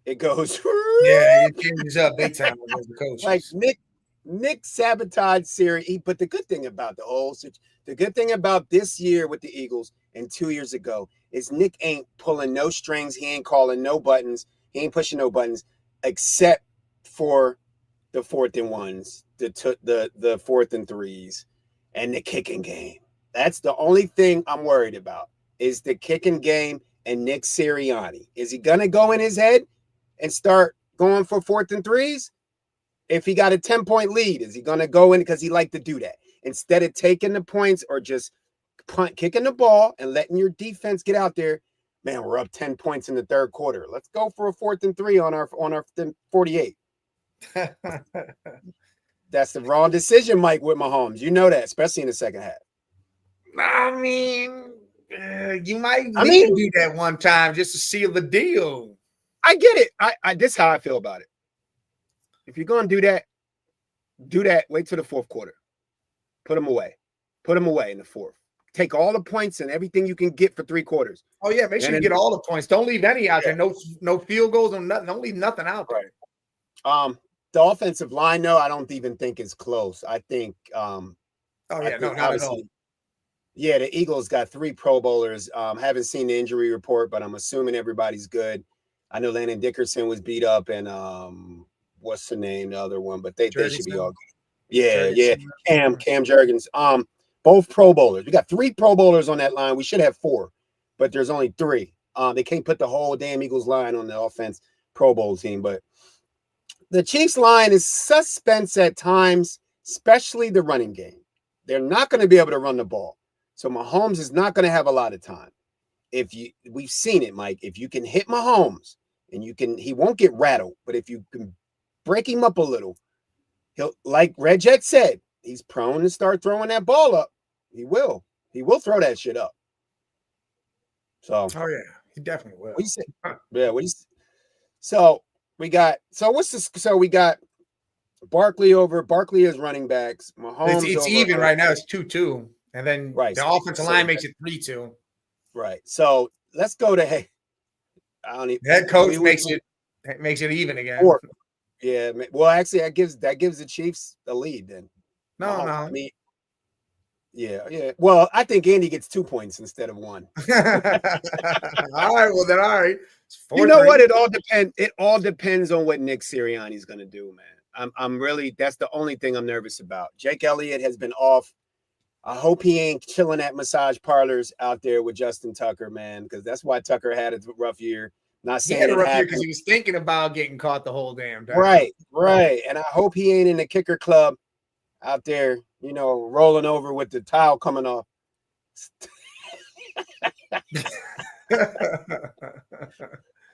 it goes. Yeah, it changes up big time with the coaches. Like Nick sabotaged Siri. But the good thing about the good thing about this year with the Eagles and 2 years ago is Nick ain't pulling no strings. He ain't calling no buttons. He ain't pushing no buttons except for the 4th and 1s, the 4th and 3s, and the kicking game. That's the only thing I'm worried about is the kicking game and Nick Sirianni. Is he going to go in his head and start going for 4th and 3s? If he got a 10-point lead, is he going to go in because he liked to do that? Instead of taking the points or just kicking the ball and letting your defense get out there, man, we're up 10 points in the 3rd quarter. Let's go for a 4th and 3 on our 48. That's the wrong decision, Mike, with Mahomes. You know that, especially in the second half. I mean, you might need to do that one time just to seal the deal. I get it. This is how I feel about it. If you're going to do that. Wait till the 4th quarter. Put them away. Put them away in the 4th. Take all the points and everything you can get for 3 quarters. Oh, yeah. Make sure you get all the points. Don't leave any out there. No field goals or nothing. Don't leave nothing out there. Right. The offensive line, though, I don't even think is close. I think not at all. Yeah, the Eagles got 3 Pro Bowlers. Haven't seen the injury report, but I'm assuming everybody's good. I know Landon Dickerson was beat up, and what's the name, the other one? But they should be all good. Yeah. Cam Jurgens. Both Pro Bowlers. We got 3 Pro Bowlers on that line. We should have 4, but there's only 3. They can't put the whole damn Eagles line on the offense Pro Bowl team, but the Chiefs line is suspense at times, especially the running game. They're not going to be able to run the ball. So Mahomes is not going to have a lot of time. We've seen it, Mike. If you can hit Mahomes and he won't get rattled, but if you can break him up a little, he'll, like Red Jet said, he's prone to start throwing that ball up. He will throw that shit up. So, oh yeah, he definitely will. What do you say? Yeah, what do you say? So we got Barkley is running backs. Mahomes it's even right now. It's 2-2. And then the offensive line makes it 3-2. Right. So let's go to head coach makes it even again. 4. Yeah. Well, actually, that gives the Chiefs the lead then. No. I mean, yeah. Well, I think Andy gets 2 points instead of 1. All right. Well, then, all right. You know what? It all depends on what Nick Sirianni is going to do, man. I'm really, that's the only thing I'm nervous about. Jake Elliott has been off. I hope he ain't chilling at massage parlors out there with Justin Tucker, man, because that's why Tucker had a rough year. Not saying he had a rough year because he was thinking about getting caught the whole damn time. Right. And I hope he ain't in the kicker club out there, rolling over with the towel coming off.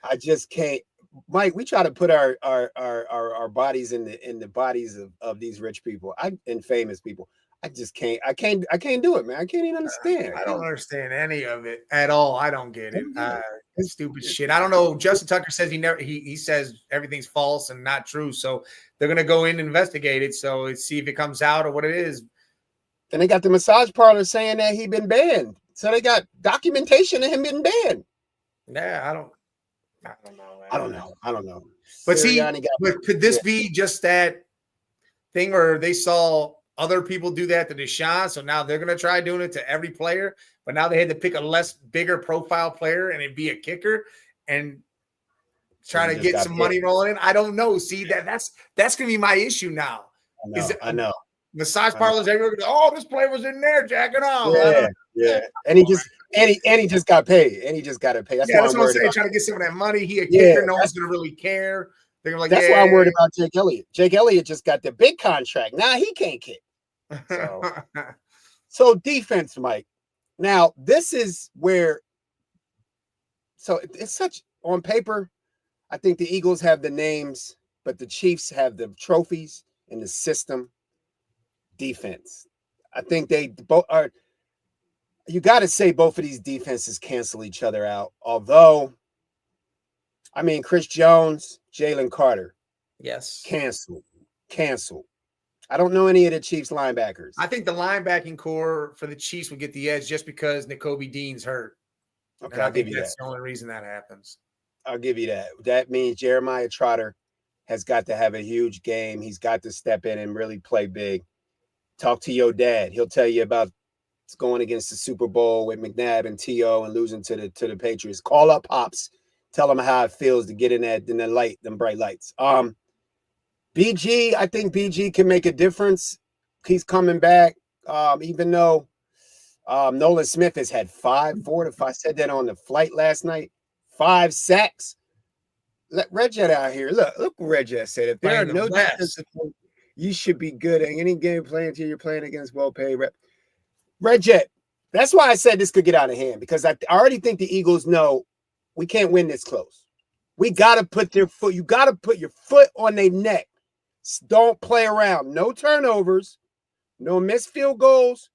I just can't. Mike, we try to put our bodies in the bodies of these rich people and famous people. I just can't. I can't do it, man. I can't even understand. I don't understand any of it at all. I don't get it. Stupid shit. I don't know. Justin Tucker says he says everything's false and not true. So they're gonna go in and investigate it. So see if it comes out or what it is. Then they got the massage parlor saying that he been banned. So they got documentation of him being banned. Yeah, I don't know. I don't know. But could this be just that thing where they saw other people do that to Deshaun, so now they're going to try doing it to every player, but now they had to pick a bigger profile player and it'd be a kicker and try to get some money rolling in? I don't know. See, that's going to be my issue now. I know. Massage parlors everywhere. Oh, this player was in there jacking off. Yeah. And he just got paid. And he just got to pay. That's what I'm saying. Trying to get some of that money. He a kicker. No one's going to really care. They're gonna that's why I'm worried about Jake Elliott. Jake Elliott just got the big contract. Now he can't kick. So defense, Mike. Now this is where. So it's such on paper. I think the Eagles have the names, but the Chiefs have the trophies and the system. Defense. I think they both are. You got to say both of these defenses cancel each other out. Although, I mean, Chris Jones, Jalen Carter. Yes. Cancel. I don't know any of the Chiefs linebackers. I think the linebacking core for the Chiefs will get the edge just because N'Kobe Dean's hurt. Okay, I'll give you that. That's the only reason that happens. I'll give you that. That means Jeremiah Trotter has got to have a huge game. He's got to step in and really play big. Talk to your dad. He'll tell you about going against the Super Bowl with McNabb and T.O. and losing to the Patriots. Call up Pops. Tell him how it feels to get in the light, them bright lights. BG, I think BG can make a difference. He's coming back. Even though Nolan Smith has had 5 I said that on the flight last night. 5 sacks. Let Reggie out here. Look what Reggie said. If there are no defensive, you should be good at any game playing until you're playing against well-paid Reggie. That's why I said this could get out of hand, because I already think the Eagles know we can't win this close. We got to put their foot. You got to put your foot on their neck. Don't play around. No turnovers. No missed field goals.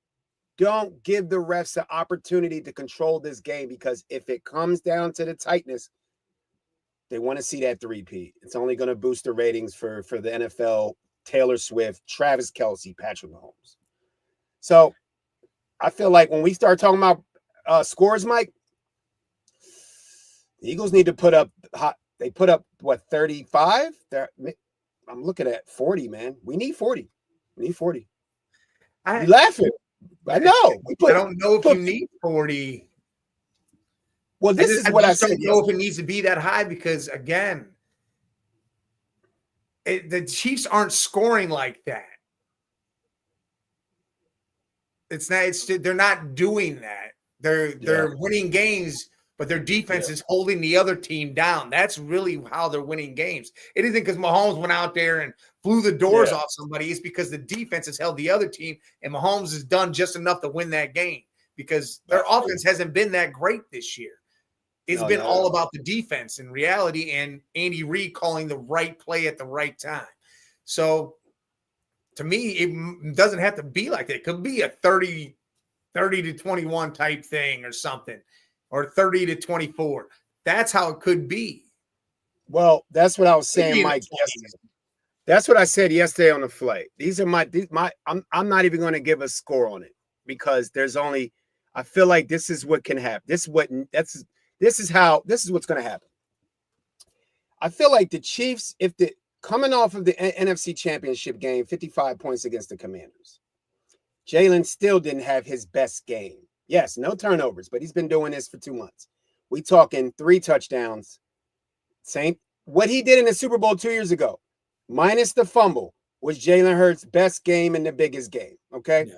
Don't give the refs an opportunity to control this game, because if it comes down to the tightness, they want to see that three-peat. It's only going to boost the ratings for the NFL, Taylor Swift, Travis Kelce, Patrick Mahomes. So I feel like when we start talking about scores, Mike, the Eagles need to put up they put up, what, 35? I'm looking at 40, man. We need 40. We need 40. You're laughing. I know. I don't know if you need 40. Well, this is what I said. I don't know if it needs to be that high, because, again, the Chiefs aren't scoring like that. They're not doing that. They're winning games, but their defense is holding the other team down. That's really how they're winning games. It isn't because Mahomes went out there and blew the doors off somebody. It's because the defense has held the other team, and Mahomes has done just enough to win that game, because their offense hasn't been that great this year. It's been all about the defense in reality, and Andy Reid calling the right play at the right time. So, to me, it doesn't have to be like that. It could be a 30-21 type thing or something, or 30-24. That's how it could be. Well, that's what I was saying, Mike, yesterday. That's what I said yesterday on the flight. I'm not even going to give a score on it, because I feel like this is what can happen. This is what's going to happen. I feel like the Chiefs, coming off of the NFC Championship game, 55 points against the Commanders, Jalen still didn't have his best game. Yes, no turnovers, but he's been doing this for 2 months. We talking 3 touchdowns. Same. What he did in the Super Bowl 2 years ago, minus the fumble, was Jalen Hurts' best game and the biggest game. Okay. Yeah.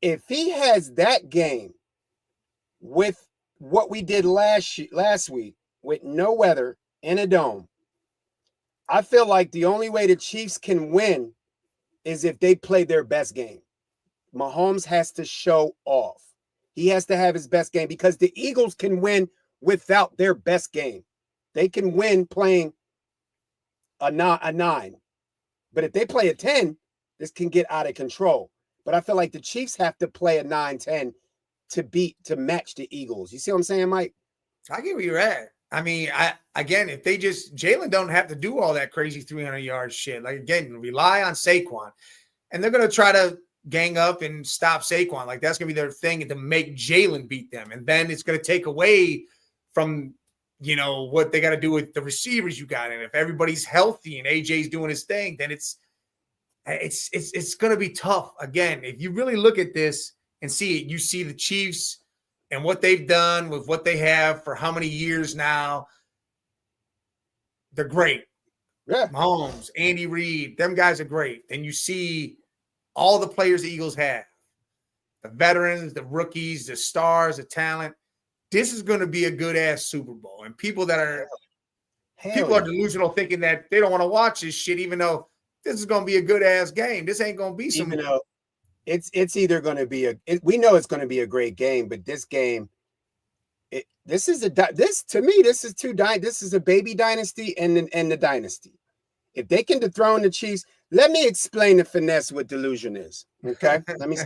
If he has that game with what we did last week with no weather in a dome, I feel like the only way the Chiefs can win is if they play their best game. Mahomes has to show off. He has to have his best game, because the Eagles can win without their best game. They can win playing a 9. But if they play a 10, this can get out of control. But I feel like the Chiefs have to play a 9-10 to match the Eagles. You see what I'm saying, Mike? I get where you're at. I mean, if they Jalen don't have to do all that crazy 300-yard shit. Like, again, rely on Saquon. And they're going to try to gang up and stop Saquon. Like, that's going to be their thing, to make Jalen beat them. And then it's going to take away from, what they got to do with the receivers you got. And if everybody's healthy and AJ's doing his thing, then it's going to be tough. Again, if you really look at this and see it, you see the Chiefs and what they've done with what they have for how many years now. They're great. Yeah. Mahomes, Andy Reid, them guys are great. Then you see all the players the Eagles have, the veterans, the rookies, the stars, the talent. This is going to be a good-ass Super Bowl. And people are delusional, thinking that they don't want to watch this shit, even though this is going to be a good-ass game. This ain't going to be some. It's either going to be we know it's going to be a great game, but this game, this is a baby dynasty and the dynasty. If they can dethrone the Chiefs, let me explain the finesse what delusion is. Okay, let me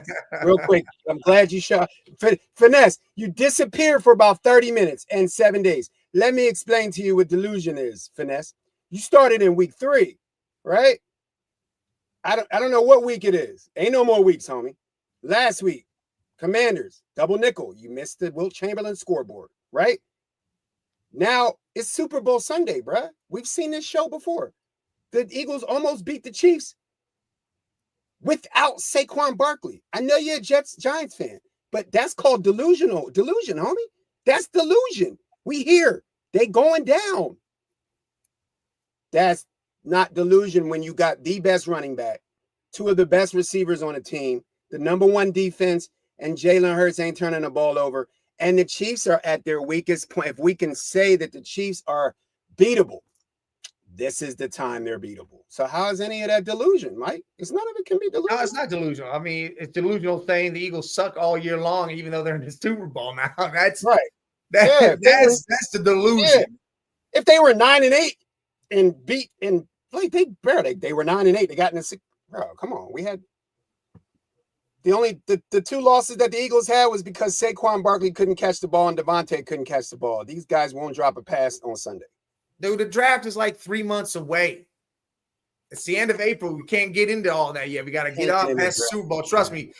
real quick. I'm glad you shot finesse. You disappeared for about 30 minutes and 7 days. Let me explain to you what delusion is. Finesse. You started in week 3, right? I don't know what week it is. Ain't no more weeks, homie. Last week, Commanders, double nickel. You missed the Wilt Chamberlain scoreboard, right? Now it's Super Bowl Sunday, bruh. We've seen this show before. the Eagles almost beat the Chiefs without Saquon Barkley. I know you're a Giants fan, but that's called delusion, homie. That's delusion. We here. They going down. That's not delusion when you got the best running back, two of the best receivers on the team, the number one defense, and Jalen Hurts ain't turning the ball over. And the Chiefs are at their weakest point. If we can say that the Chiefs are beatable, this is the time they're beatable. So how is any of that delusion, Mike? It's none of it can be delusional. No, it's not delusional. I mean, it's delusional saying the Eagles suck all year long, even though they're in the Super Bowl now. That's right. That's the delusion. Yeah. If they were 9-8 and beat and like they were 9-8, they got in the six. Bro, come on. We had the two losses that the Eagles had was because Saquon Barkley couldn't catch the ball and Devontae couldn't catch the ball. These guys won't drop a pass on Sunday. Dude, the draft is like 3 months away. It's the end of April. We can't get into all that yet. We got to get up past the Super Bowl. Trust me,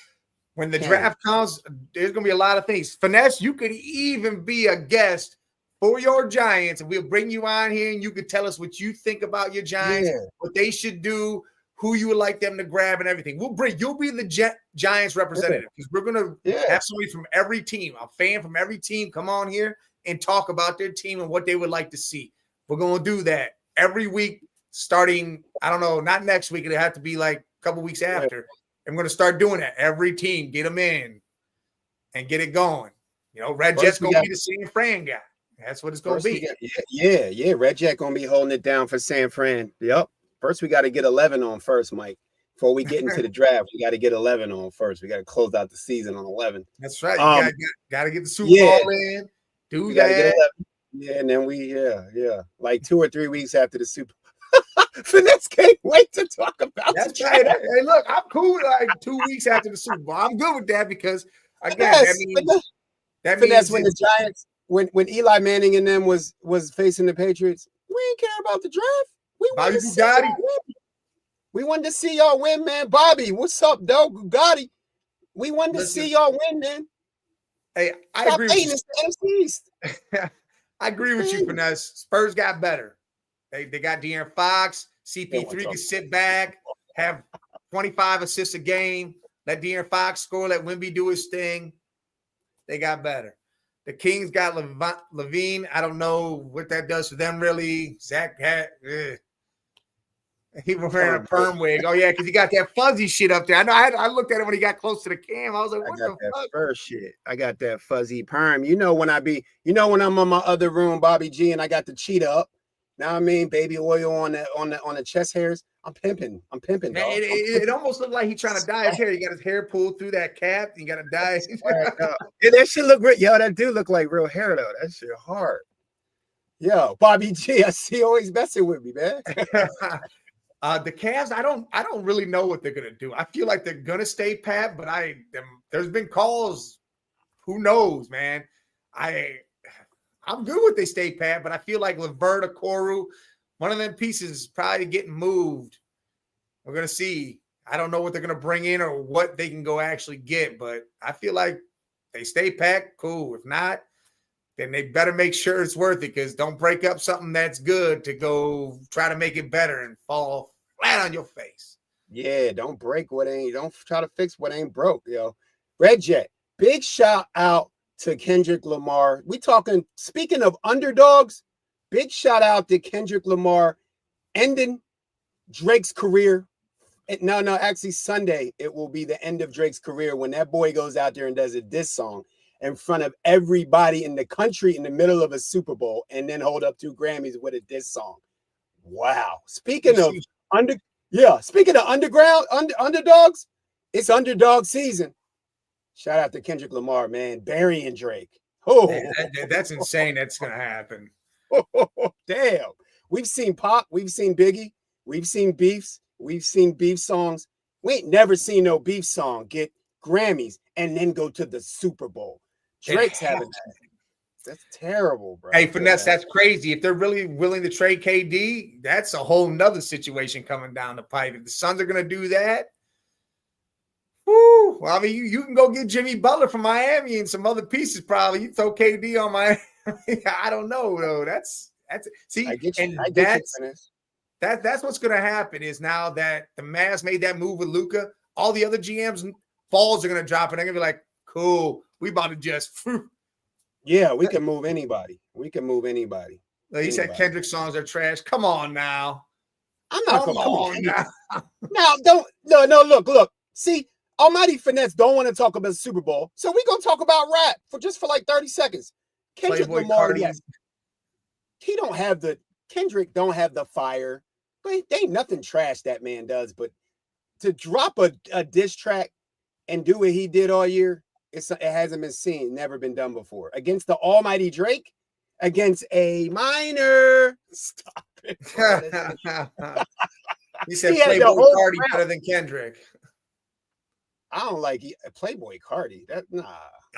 when the draft comes, there's going to be a lot of things. Finesse, you could even be a guest for your Giants, and we'll bring you on here, and you could tell us what you think about your Giants, what they should do, who you would like them to grab, and everything. You'll be the Giants representative because we're going to have somebody from every team, a fan from every team, come on here and talk about their team and what they would like to see. We're going to do that every week starting, I don't know, not next week. It'll have to be like a couple weeks after. I'm going to start doing that. Every team, get them in and get it going. You know, Red Jet's going to be the San Fran guy. That's what it's going to be. Red Jet going to be holding it down for San Fran. Yep. First, we got to get 11 on first, Mike. Before we get into the draft, we got to get 11 on first. We got to close out the season on 11. That's right. You got to get the Super Bowl in. Do that. Get 11. Yeah, and then like 2 or 3 weeks after the Super Bowl. Finesse can't wait to talk about that's right. Hey, look, I'm cool with like 2 weeks after the Super Bowl. I'm good with that because, again, that means when the Giants, when Eli Manning and them was facing the Patriots, we didn't care about the draft. We wanted to see y'all win, man. Bobby, what's up, dog? Gotti. We wanted to see y'all win, man. Hey, I agree with you. I agree with you, Finesse. Spurs got better. They got De'Aaron Fox. CP3 can sit back, have 25 assists a game. Let De'Aaron Fox score. Let Wemby do his thing. They got better. The Kings got Levine. I don't know what that does for them, really. Zach he was wearing a perm wig. Oh, yeah, because he got that fuzzy shit up there. I know I looked at it when he got close to the cam. I was like, what the fuck? First shit. I got that fuzzy perm. You know when when I'm on my other room, Bobby G, and I got the cheetah up. Now I mean baby oil on the chest hairs. I'm pimping. Man, it almost looked like he's trying to dye his hair. He got his hair pulled through that cap. You got to dye. Yeah, that shit look great. Yo, that do look like real hair though. That shit hard. Yo, Bobby G, I see you always messing with me, man. The Cavs, I don't really know what they're gonna do. I feel like they're gonna stay pat, but there's been calls. Who knows, man? I'm good with they stay pat, but I feel like Levert or Koru, one of them pieces is probably getting moved. We're gonna see. I don't know what they're gonna bring in or what they can go actually get, but I feel like they stay pat, cool. If not, then they better make sure it's worth it because don't break up something that's good to go try to make it better and fall flat on your face. Yeah, don't try to fix what ain't broke, yo. Red Jet, big shout out to Kendrick Lamar. Speaking of underdogs, big shout out to Kendrick Lamar ending Drake's career. Actually Sunday, it will be the end of Drake's career when that boy goes out there and does a diss song in front of everybody in the country in the middle of a Super Bowl and then hold up 2 Grammys with a diss song. Wow. Speaking of underdogs, it's underdog season. Shout out to Kendrick Lamar, man. Burying Drake. Man, that's insane. That's going to happen. Damn. We've seen Pop. We've seen Biggie. We've seen beefs. We've seen beef songs. We ain't never seen no beef song get Grammys and then go to the Super Bowl. Drake's having that. That's terrible, bro. Hey, Finesse, that's crazy. If they're really willing to trade KD, that's a whole nother situation coming down the pipe. If the Suns are going to do that, whoo, well, I mean, you can go get Jimmy Butler from Miami and some other pieces probably. You throw KD on Miami. I don't know, though. That's see, I get you. That's what's going to happen is now that the Mavs made that move with Luka, all the other GMs balls are going to drop and they're going to be like, cool, we about to just. Yeah, we can move anybody. We can move anybody. He said Kendrick songs are trash. Come on now. I'm not going to come on now. No, look. See, Almighty Finesse don't want to talk about the Super Bowl, so we going to talk about rap for like 30 seconds. Kendrick Lamar, yes. Kendrick don't have the fire. But there ain't nothing trash that man does. But to drop a diss track and do what he did all year, it hasn't been seen, never been done before. Against the almighty Drake, against a minor. Stop it. He said Playboy Cardi better than Kendrick. I don't like Playboy Cardi.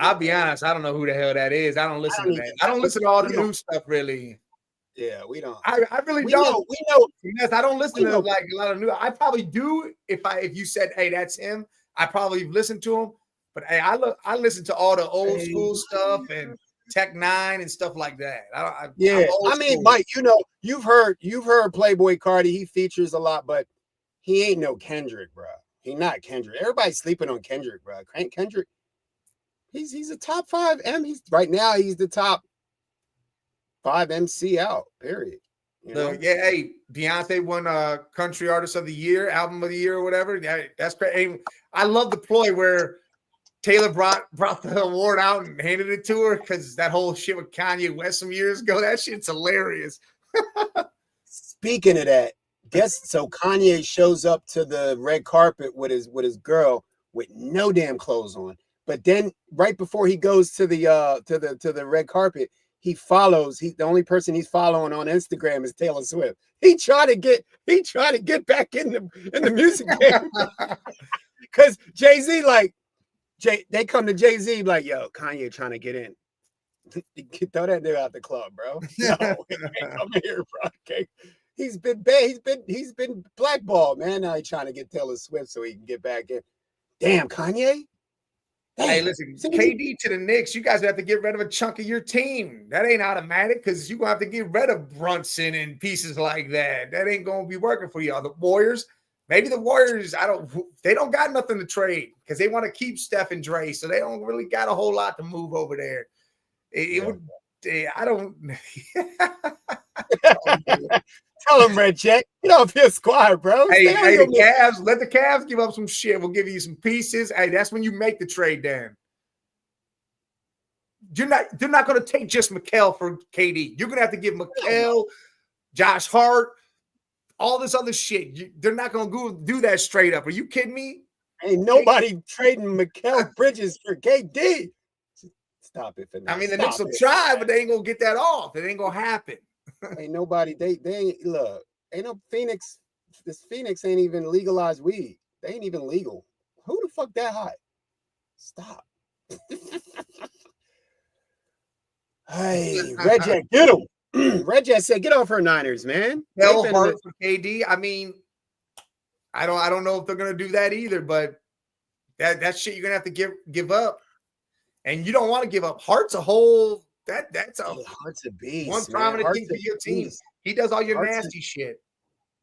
I'll be honest, I don't know who the hell that is. I don't listen to that. I don't listen to all the new stuff really. Yeah, we don't. I really don't. We know. Yes, I don't listen to like a lot of new. I probably do if you said, hey, that's him. I probably listen to him. But hey, I listen to all the old school stuff and Tech Nine and stuff like that. I mean, Mike, you've heard Playboy Cardi. He features a lot, but he ain't no Kendrick, bro. He not Kendrick. Everybody's sleeping on Kendrick, bro. Kendrick, he's a top 5 M. He's the top 5 MC out, period. Yeah, hey, Beyonce won Country Artist of the Year, Album of the Year, or whatever. That's great. I love the ploy where Taylor brought the award out and handed it to her because that whole shit with Kanye West some years ago, that shit's hilarious. Speaking of that, so Kanye shows up to the red carpet with his girl with no damn clothes on. But then right before he goes to the red carpet, the only person he's following on Instagram is Taylor Swift. He tried to get back in the music game. Cause Jay-Z, they come to Jay-Z like, yo, Kanye trying to get in. Throw that nigga out the club, bro. No, come here, bro. Okay. He's been blackballed, man. Now he's trying to get Taylor Swift so he can get back in. Damn, Kanye. Damn. Hey, listen, KD to the Knicks, you guys have to get rid of a chunk of your team. That ain't automatic because you're going to have to get rid of Brunson and pieces like that. That ain't going to be working for y'all. The Warriors, maybe the Warriors, they don't got nothing to trade because they want to keep Steph and Dre, so they don't really got a whole lot to move over there. I don't. Tell him, Red Jet. Get off your squad, bro. Hey, the Cavs, let the Cavs give up some shit. We'll give you some pieces. Hey, that's when you make the trade, Dan. They're not going to take just Mikal for KD. You're going to have to give Mikal, Josh Hart, all this other shit. They're not going to go do that straight up. Are you kidding me? Ain't nobody trading Mikal Bridges for KD. Stop it. I mean, the Knicks will try, but they ain't going to get that off. It ain't going to happen. Ain't nobody, they ain't, look, ain't no Phoenix. This Phoenix ain't even legalized weed. They ain't even legal. Who the fuck that high? Stop. Hey, Red Jet, get him. Red Jet said, get off her Niners, man. Hell hard for KD. I mean, I don't know if they're gonna do that either, but that shit you're gonna have to give up. And you don't want to give up. Hart's a whole that's a Hart's a beast. One prominent thing for your team. He does all your nasty shit.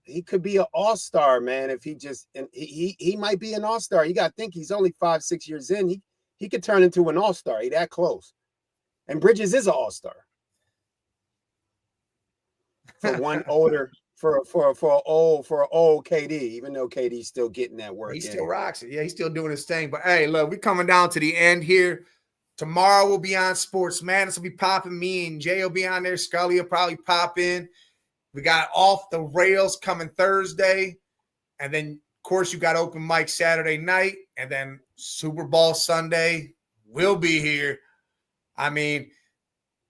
He could be an all-star, man. If he might be an all-star. You gotta think he's only 5-6 years in. He could turn into an all-star. He that close. And Bridges is an all-star. For one older, for an old KD, even though KD's still getting that work. He still rocks it. Yeah, he's still doing his thing. But hey, look, we're coming down to the end here. Tomorrow we'll be on Sports Madness. Will be popping. Me and Jay will be on there. Scully will probably pop in. We got Off the Rails coming Thursday. And then, of course, you got open mic Saturday night. And then Super Bowl Sunday. We'll be here. I mean,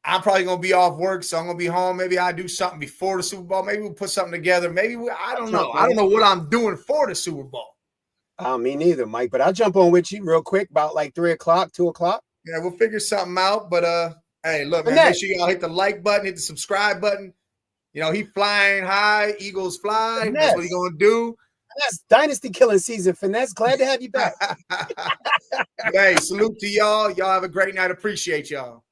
I'm probably going to be off work, so I'm going to be home. Maybe I do something before the Super Bowl. Maybe we'll put something together. Maybe I don't know. I don't know what I'm doing for the Super Bowl. Me neither, Mike. But I'll jump on with you real quick about like 3 o'clock, 2 o'clock. Yeah, we'll figure something out. But hey, look, man, make sure y'all hit the like button, hit the subscribe button. You know, he flying high, Eagles fly. Finesse. That's what he gonna do. That's Dynasty killing season. Finesse, glad to have you back. Hey, salute to y'all. Y'all have a great night. Appreciate y'all.